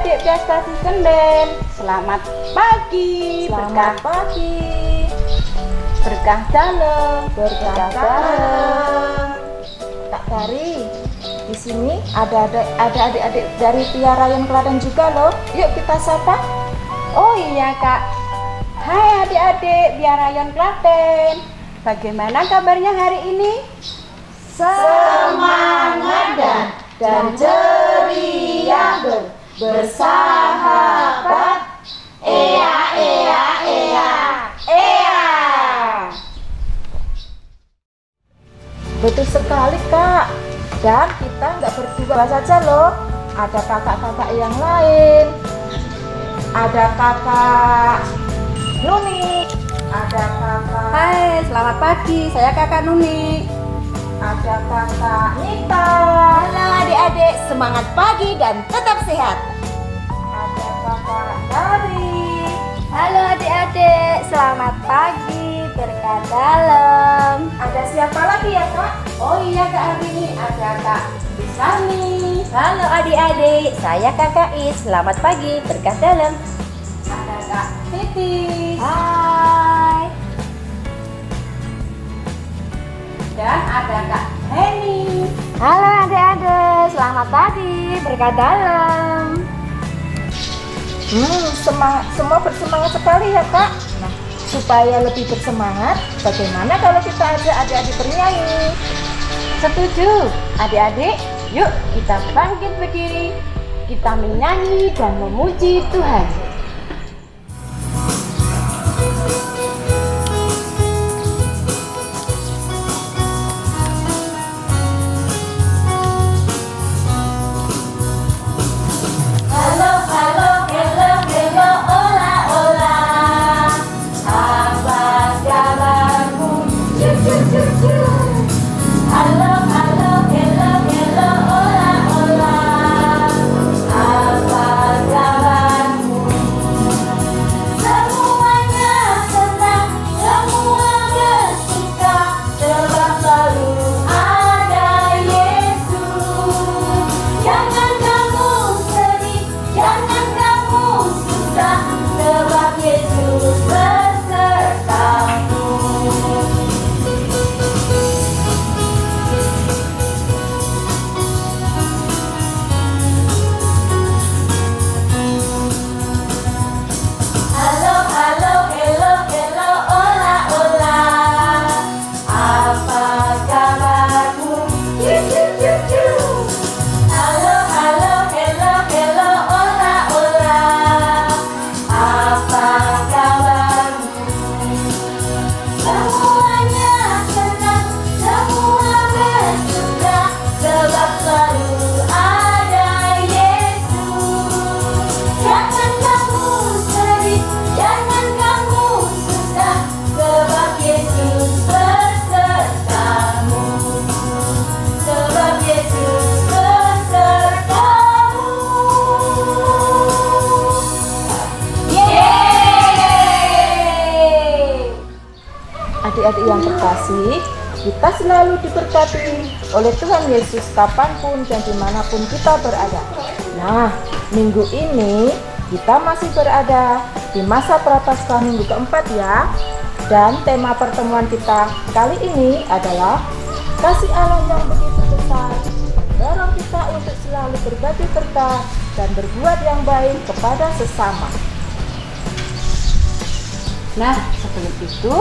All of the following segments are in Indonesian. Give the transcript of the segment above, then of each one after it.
adik-adik prestasi Senden. Selamat pagi. Selamat pagi. Berkah dalam. Berkah dalam. Kak Tari, di sini ada adik-adik dari Piarayan Klaten juga loh. Yuk kita sapa. Oh iya Kak. Hai adik-adik Piarayan Klaten. Bagaimana kabarnya hari ini? Semangat dan ceria bersahabat. Ea ea ea ea. Betul sekali Kak. Dan kita nggak berdua saja loh. Ada kakak-kakak yang lain. Ada kakak Nuni. Ada kakak. Hai, selamat pagi. Saya Kakak Nuni. Ada kakak Nita. Halo adik-adik, semangat pagi dan tetap sehat. Ada kakak Dari. Halo adik-adik, selamat pagi, berkah dalam. Ada siapa lagi ya Kak? Oh iya Kak, hari ini ada Kak Bisani. Halo adik-adik, saya Kakak Is, selamat pagi, berkah dalam. Ada Kak Titi. Hai. Dan ada Kak Heni. Halo adik-adik, selamat pagi, berkah dalam. Semua bersemangat sekali ya Kak. Nah, supaya lebih bersemangat, bagaimana kalau kita ajak adik-adik bernyanyi? Setuju adik-adik, yuk kita bangkit berdiri. Kita menyanyi dan memuji Tuhan. Adik-adik yang terkasih, kita selalu diberkati oleh Tuhan Yesus kapanpun dan dimanapun kita berada. Nah, minggu ini kita masih berada di masa Prapaskah minggu keempat ya. Dan tema pertemuan kita kali ini adalah kasih Allah yang begitu besar mendorong kita untuk selalu berbagi berkah dan berbuat yang baik kepada sesama. Nah, sebelum itu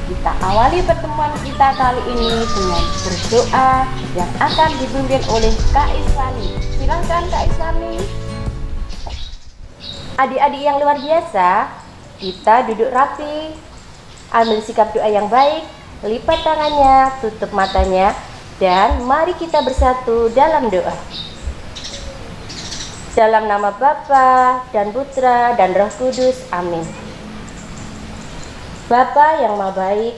kita awali pertemuan kita kali ini dengan berdoa yang akan dipimpin oleh Kak Islami. Silakan Kak Islami. Adik-adik yang luar biasa, kita duduk rapi, ambil sikap doa yang baik, lipat tangannya, tutup matanya, dan mari kita bersatu dalam doa. Dalam nama Bapa dan Putra dan Roh Kudus, amin. Bapa yang Maha Baik,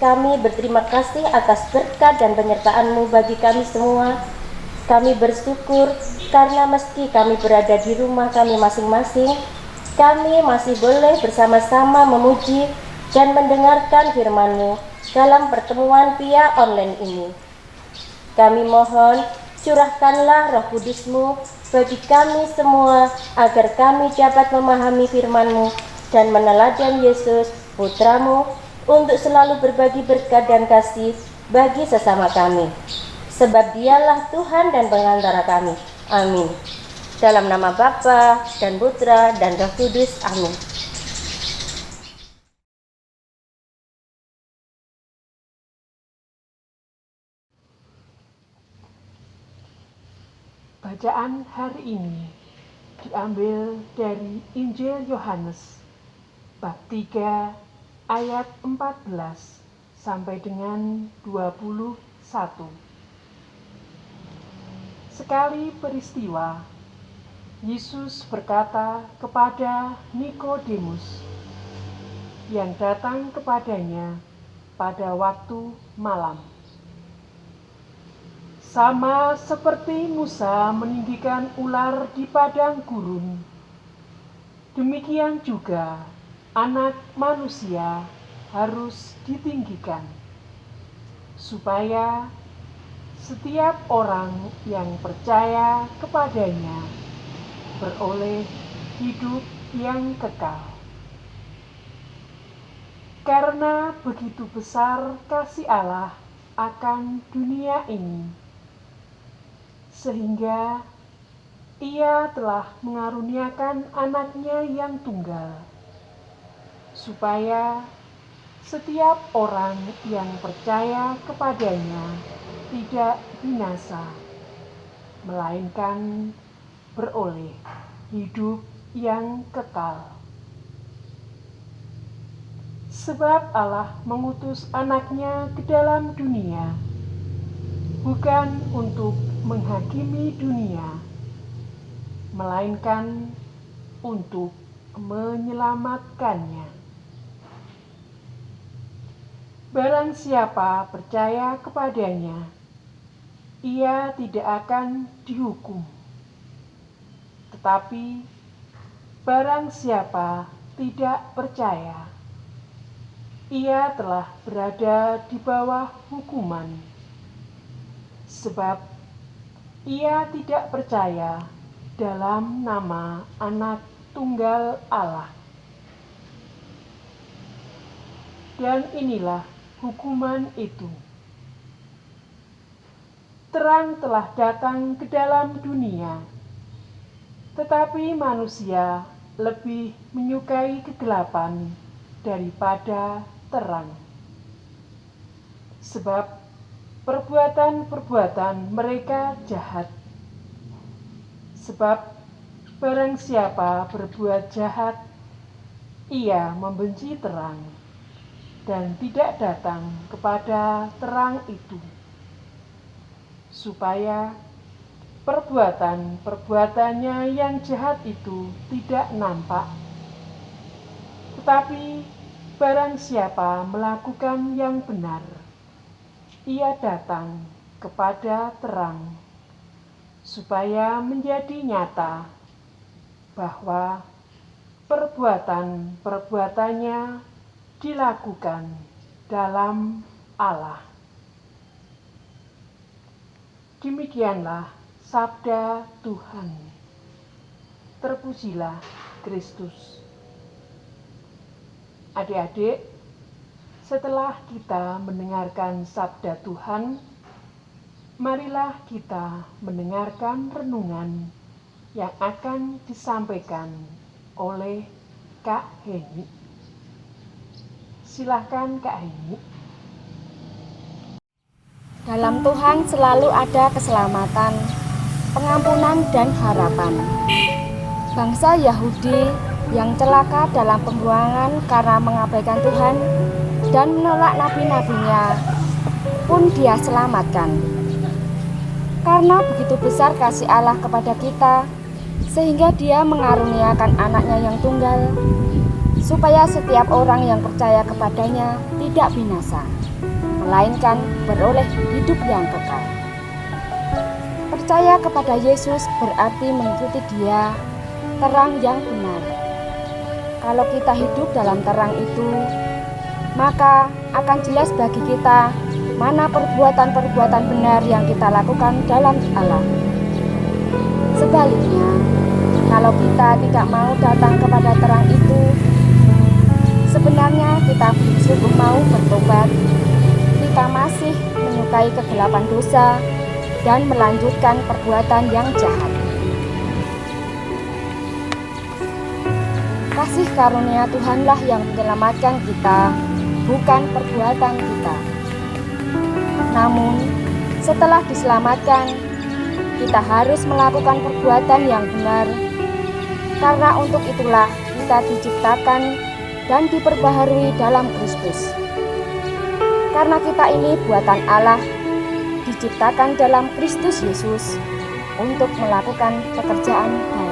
kami berterima kasih atas berkat dan penyertaan-Mu bagi kami semua. Kami bersyukur karena meski kami berada di rumah kami masing-masing, kami masih boleh bersama-sama memuji dan mendengarkan firman-Mu dalam pertemuan via online ini. Kami mohon curahkanlah Roh Kudus-Mu bagi kami semua, agar kami dapat memahami firman-Mu dan meneladan Yesus, Putra-Mu, untuk selalu berbagi berkat dan kasih bagi sesama kami. Sebab Dialah Tuhan dan pengantara kami. Amin. Dalam nama Bapa dan Putra dan Roh Kudus. Amin. Bacaan hari ini diambil dari Injil Yohanes bab 3 ayat 14 sampai dengan 21. Sekali peristiwa, Yesus berkata kepada Nikodemus yang datang kepadanya pada waktu malam, "Sama seperti Musa meninggikan ular di padang gurun, demikian juga Anak Manusia harus ditinggikan, supaya setiap orang yang percaya kepadanya beroleh hidup yang kekal. Karena begitu besar kasih Allah akan dunia ini, sehingga Ia telah mengaruniakan anaknya yang tunggal, supaya setiap orang yang percaya kepadanya tidak binasa, melainkan beroleh hidup yang kekal. Sebab Allah mengutus anaknya ke dalam dunia, bukan untuk menghakimi dunia, melainkan untuk menyelamatkannya. Barang siapa percaya kepadanya, ia tidak akan dihukum. Tetapi barang siapa tidak percaya, ia telah berada di bawah hukuman, sebab ia tidak percaya dalam nama Anak Tunggal Allah. Dan inilah hukuman itu: terang telah datang ke dalam dunia, tetapi manusia lebih menyukai kegelapan daripada terang, sebab perbuatan-perbuatan mereka jahat. Sebab barang siapa berbuat jahat, ia membenci terang dan tidak datang kepada terang itu, supaya perbuatan-perbuatannya yang jahat itu tidak nampak. Tetapi barang siapa melakukan yang benar, ia datang kepada terang, supaya menjadi nyata bahwa perbuatan-perbuatannya dilakukan dalam Allah. Demikianlah sabda Tuhan. Terpujilah Kristus. Adik-adik, setelah kita mendengarkan sabda Tuhan, marilah kita mendengarkan renungan yang akan disampaikan oleh Kak Heni. Silakan Kak Heni. Dalam Tuhan selalu ada keselamatan, pengampunan, dan harapan. Bangsa Yahudi yang celaka dalam pembuangan karena mengabaikan Tuhan dan menolak nabi-nabinya pun Dia selamatkan. Karena begitu besar kasih Allah kepada kita, sehingga Dia mengaruniakan anaknya yang tunggal, supaya setiap orang yang percaya kepadanya tidak binasa, melainkan beroleh hidup yang kekal. Percaya kepada Yesus berarti mengikuti Dia, terang yang benar. Kalau kita hidup dalam terang itu, maka akan jelas bagi kita mana perbuatan-perbuatan benar yang kita lakukan dalam Allah. Sebaliknya, kalau kita tidak mau datang kepada terang itu, sebenarnya kita sungguh mau bertobat. Kita masih menyukai kegelapan dosa dan melanjutkan perbuatan yang jahat. Kasih karunia Tuhanlah yang menyelamatkan kita, bukan perbuatan kita. Namun, setelah diselamatkan, kita harus melakukan perbuatan yang benar, karena untuk itulah kita diciptakan dan diperbaharui dalam Kristus. Karena kita ini buatan Allah, diciptakan dalam Kristus Yesus untuk melakukan pekerjaan baik.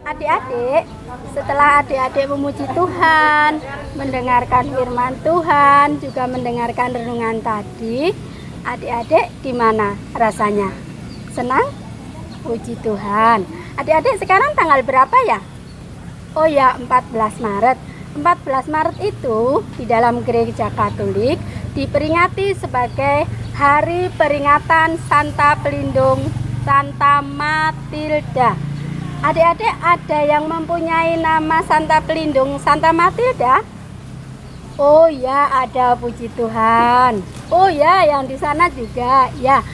Adik-adik, setelah adik-adik memuji Tuhan, mendengarkan firman Tuhan, juga mendengarkan renungan tadi, adik-adik gimana rasanya? Senang? Puji Tuhan. Adik-adik sekarang tanggal berapa ya? Oh ya, 14 Maret. 14 Maret itu di dalam gereja Katolik diperingati sebagai Hari Peringatan Santa Pelindung Santa Matilda. Adik-adik ada yang mempunyai nama Santa Pelindung Santa Matilda? Oh ya, ada, puji Tuhan. Oh ya, yang di sana juga ya.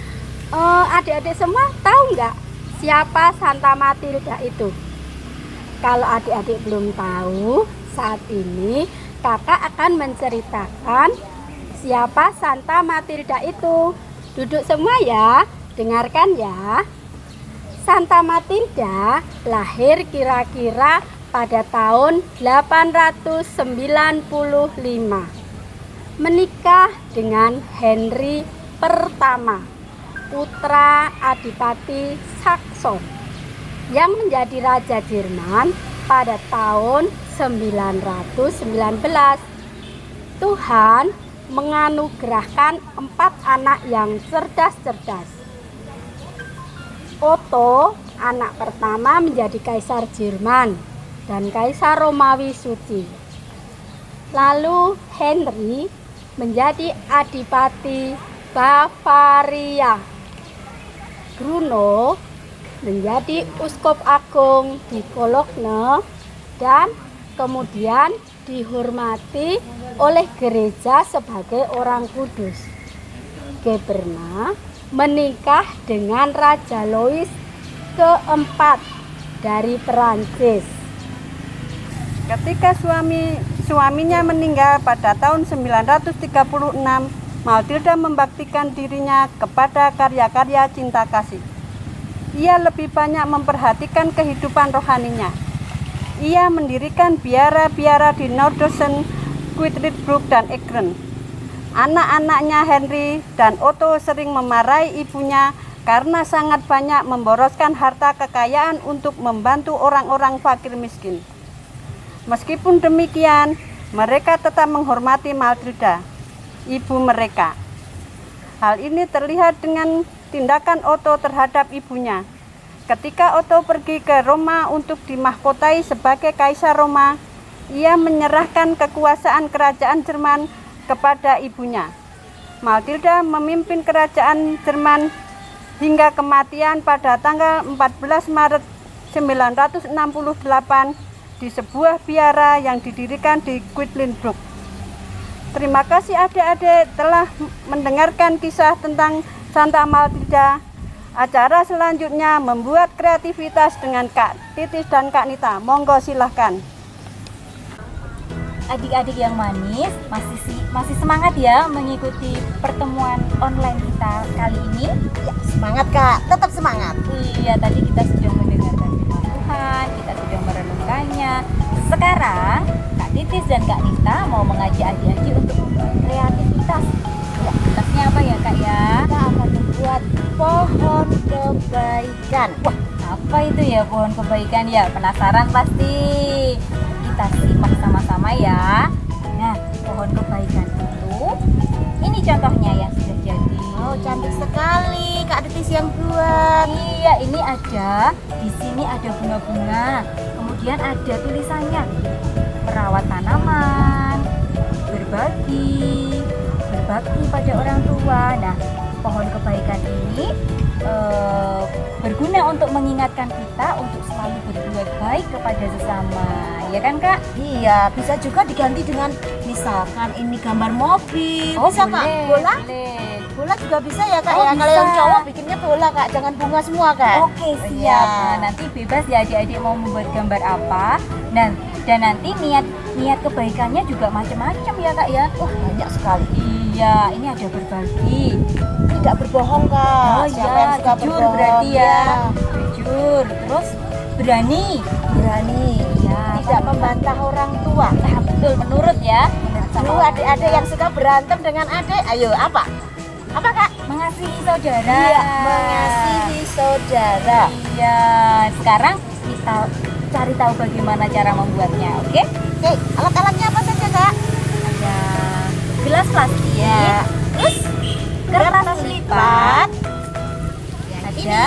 Adik-adik semua tahu nggak siapa Santa Matilda itu? Kalau adik-adik belum tahu, saat ini kakak akan menceritakan siapa Santa Matilda itu. Duduk semua ya, dengarkan ya. Santa Matilda lahir kira-kira pada tahun 895. Menikah dengan Henry pertama, putra Adipati Saxon, yang menjadi Raja Jerman pada tahun 919. Tuhan menganugerahkan 4 anak yang cerdas-cerdas. Otto, anak pertama, menjadi Kaisar Jerman dan Kaisar Romawi Suci. Lalu Henry menjadi Adipati Bavaria. Bruno menjadi Uskup Agung di Cologne dan kemudian dihormati oleh gereja sebagai orang kudus. Geberna menikah dengan Raja Louis keempat dari Perancis. Ketika suaminya meninggal pada tahun 936, Matilda membaktikan dirinya kepada karya-karya cinta kasih. Ia lebih banyak memperhatikan kehidupan rohaninya. Ia mendirikan biara-biara di Nordosen, Quedlinburg, dan Egern. Anak-anaknya Henry dan Otto sering memarahi ibunya karena sangat banyak memboroskan harta kekayaan untuk membantu orang-orang fakir miskin. Meskipun demikian, mereka tetap menghormati Matilda, ibu mereka. Hal ini terlihat dengan tindakan Otto terhadap ibunya. Ketika Otto pergi ke Roma untuk dimahkotai sebagai Kaisar Roma, ia menyerahkan kekuasaan kerajaan Jerman kepada ibunya. Matilda memimpin kerajaan Jerman hingga kematian pada tanggal 14 Maret 968 di sebuah biara yang didirikan di Quedlinburg. Terima kasih adik-adik telah mendengarkan kisah tentang Santa Matilda. Acara selanjutnya membuat kreativitas dengan Kak Titis dan Kak Nita. Monggo silahkan. Adik-adik yang manis, masih semangat ya mengikuti pertemuan online kita kali ini? Ya, semangat Kak, tetap semangat. Iya, tadi kita sudah mendengarkan firman Tuhan, kita sudah merenungkannya. Sekarang Kak Titis dan Kak Nita mau mengajak adik-adik untuk membuat kreativitas. Kreativitasnya apa ya Kak ya? Kita akan membuat pohon kebaikan. Wah, apa itu ya pohon kebaikan ya? Penasaran pasti. Kita simak sama-sama ya. Nah, pohon kebaikan itu ini contohnya yang sudah jadi. Oh, cantik sekali Kak Titis yang buat. Iya, ini ada. Di sini ada bunga-bunga. Kemudian ada tulisannya. Merawat tanaman, berbagi pada orang tua. Nah, pohon kebaikan ini berguna untuk mengingatkan kita untuk selalu berbuat baik kepada sesama, ya kan Kak? Iya, bisa juga diganti dengan misalkan ini gambar mobil. Bisa Kak? Bola? Bola juga bisa ya Kak ya. Kalau yang cowok bikinnya bola Kak, jangan bunga semua Kak. Oke, siap. Iya. Nah, nanti bebas ya adik-adik mau membuat gambar apa. Dan nanti niat kebaikannya juga macam-macam ya Kak ya. Wah, banyak sekali. Iya, ini ada berbagi. Tidak berbohong Kak. Oh Siapa iya, yang suka jujur berbohong? berarti ya. Iya. Jujur, terus berani. Ya, tidak membantah orang tua. Nah, betul, menurut ya. Menurut sama Dulu orang adik-adik tua. yang suka berantem dengan adik, ayo apa? Apa Kak? Mengasihi saudara. Iya, mengasihi saudara. Iya, sekarang kita cari tahu bagaimana cara membuatnya, oke? Oke, alat-alatnya apa saja Kak? Ada gelas plastik, Ya, terus kertas lipat, ada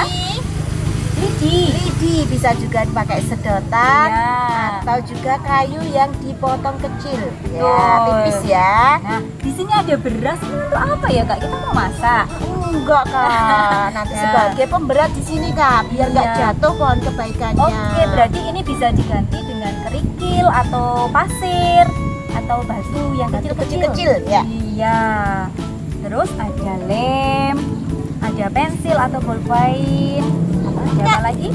lidi bisa juga dipakai sedotan ya. atau juga kayu yang dipotong kecil. Ya, Betul. tipis ya. Nah, di sini ada beras. Ini untuk apa ya Kak? Kita mau masak. Enggak Kak, nanti Ya. sebagai pemberat di sini Kak, biar nggak Iya. jatuh pohon kebaikannya. Oke, berarti ini bisa diganti dengan kerikil atau pasir atau batu yang Batu kecil-kecil. kecil-kecil, ya. Iya. Terus ada lem, ada pensil atau bolpen. Ada apa lagi?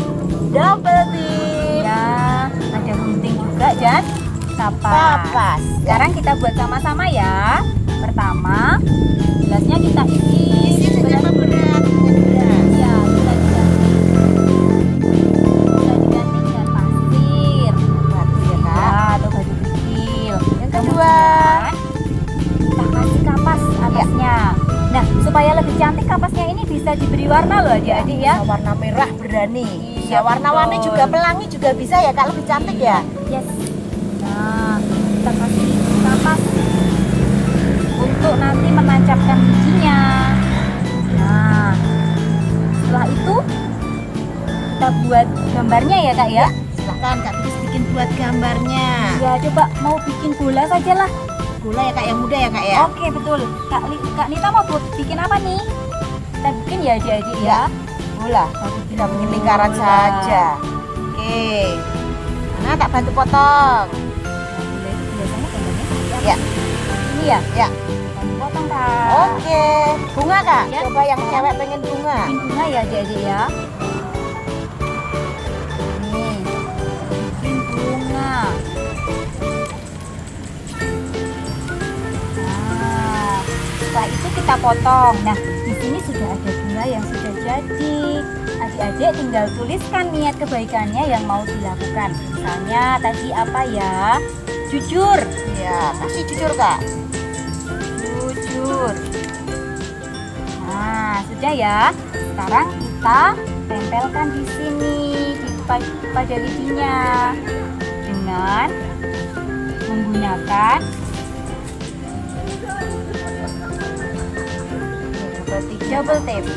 Double tip. Ya, ada gunting juga dan kapas. Kapas. Sekarang kita buat sama-sama ya. Pertama, gelasnya kita isi Dengan pemberat. Ya, bisa diganti dengan pasir. Batu ya Kak. Ya, atau batu kecil. Yang kedua. Kemudian, kita kasih kapas atasnya. Nah, supaya lebih cantik kapasnya ini bisa diberi warna loh adik-adik ya. Bisa warna merah berani. Iya, Bisa warna-warni betul. juga, pelangi juga bisa ya Kak, lebih cantik ya. Yes. Nah, kita kasih kapas untuk nanti menancapkan bijinya. Nah, setelah itu kita buat gambarnya ya Kak ya. Silahkan Kak Titis bikin buat gambarnya. Ya, coba mau bikin bola saja lah. Bola ya Kak, yang muda ya Kak ya. Oke, betul. Kak Nita mau bikin apa nih? Kita bikin ya adik-adik ya. Bola. Kita bikin lingkaran Bola. saja. Oke. Nah, tak bantu potong. Biasanya gambarnya Ya. ini ya. Ya. Kami potong Kak. Oke. Bunga Kak. Ya. Coba yang cewek pengen bunga. Bikin bunga ya adik-adik ya. Nih, bikin bunga. Nah, setelah itu kita potong. Nah, di sini sudah ada bunga yang sudah jadi. Adik-adik tinggal tuliskan niat kebaikannya yang mau dilakukan. Misalnya tadi apa ya? Jujur. Ya, kasih jujur Kak. Jujur. Nah, sudah ya. Sekarang kita tempelkan di sini pada lidinya dengan menggunakan double tape.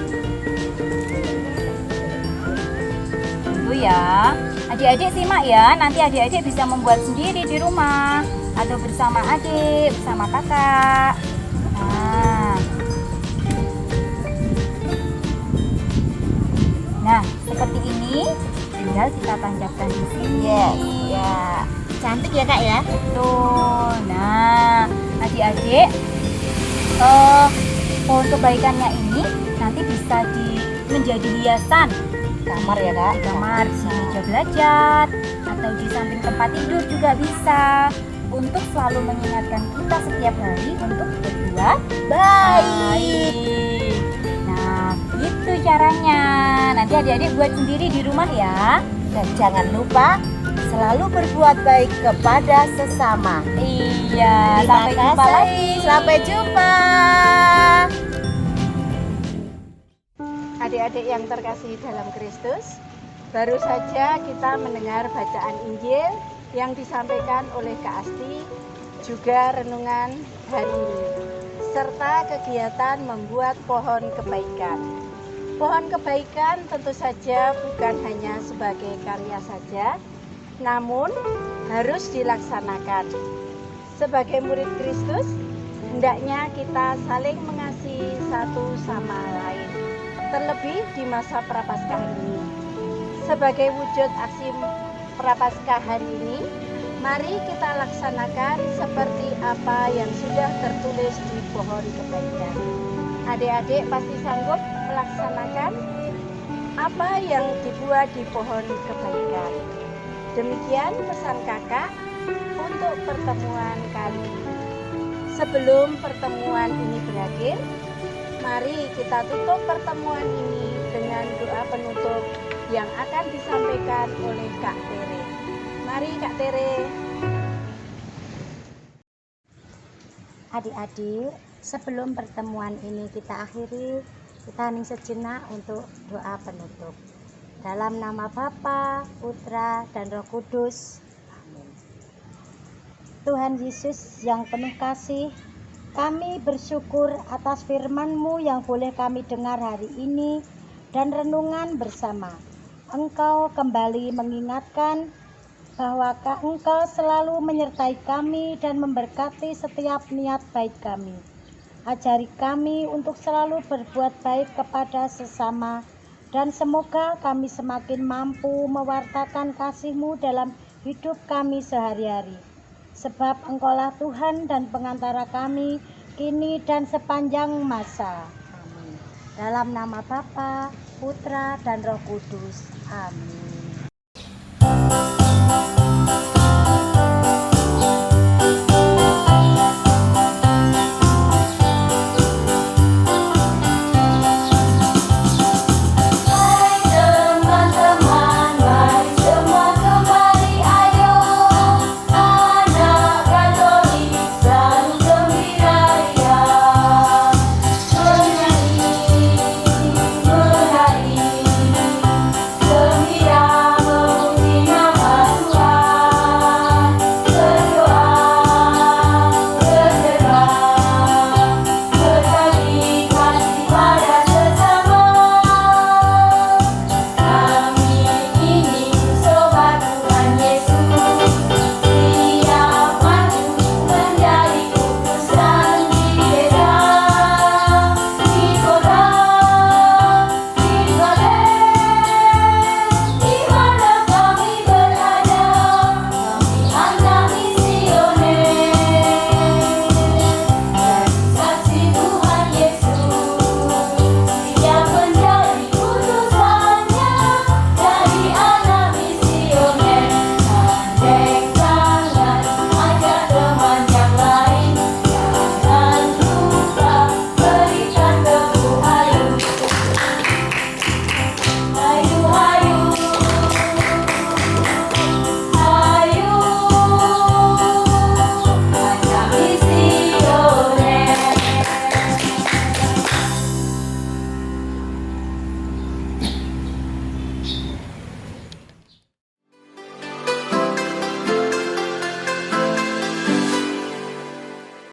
Tunggu ya. Adik-adik simak ya. Nanti adik-adik bisa membuat sendiri di rumah atau bersama adik, bersama kakak. Nah, seperti ini, tinggal kita tancapkan di sini. Yes, ya. Cantik ya Kak ya? Betul. Nah, adik-adik, pohon kebaikannya ini nanti bisa menjadi hiasan Kamar ya Kak? di kamar, di meja belajar, atau di samping tempat tidur juga bisa, untuk selalu mengingatkan kita setiap hari untuk berbuat baik. Nah, itu caranya. Nanti adik-adik buat sendiri di rumah ya. Dan jangan lupa selalu berbuat baik kepada sesama. Iya, Terima sampai jumpa kasih. lagi. Sampai jumpa. Adik-adik yang terkasih dalam Kristus, baru saja kita mendengar bacaan Injil yang disampaikan oleh Kak Asti, juga renungan hari ini, serta kegiatan membuat pohon kebaikan. Pohon kebaikan tentu saja bukan hanya sebagai karya saja, namun harus dilaksanakan. Sebagai murid Kristus, hendaknya kita saling mengasihi satu sama lain, terlebih di masa Prapaskah ini. Sebagai wujud aksi Prapaskah hari ini, mari kita laksanakan seperti apa yang sudah tertulis di pohon kebaikan. Adik-adik pasti sanggup melaksanakan apa yang dibuat di pohon kebaikan. Demikian pesan kakak untuk pertemuan kali ini. Sebelum pertemuan ini berakhir, mari kita tutup pertemuan ini dengan doa penutup yang akan disampaikan oleh Kak Tere. Mari Kak Tere. Adik-adik, sebelum pertemuan ini kita akhiri, kita hening sejenak untuk doa penutup. Dalam nama Bapa, Putra, dan Roh Kudus. Amin. Tuhan Yesus yang penuh kasih, kami bersyukur atas firman-Mu yang boleh kami dengar hari ini dan renungan bersama. Engkau kembali mengingatkan bahwa Engkau selalu menyertai kami dan memberkati setiap niat baik kami. Ajari kami untuk selalu berbuat baik kepada sesama, dan semoga kami semakin mampu mewartakan kasih-Mu dalam hidup kami sehari-hari. Sebab Engkaulah Tuhan dan pengantara kami, kini dan sepanjang masa. Amin. Dalam nama Bapa, Putra, dan Roh Kudus. Amin.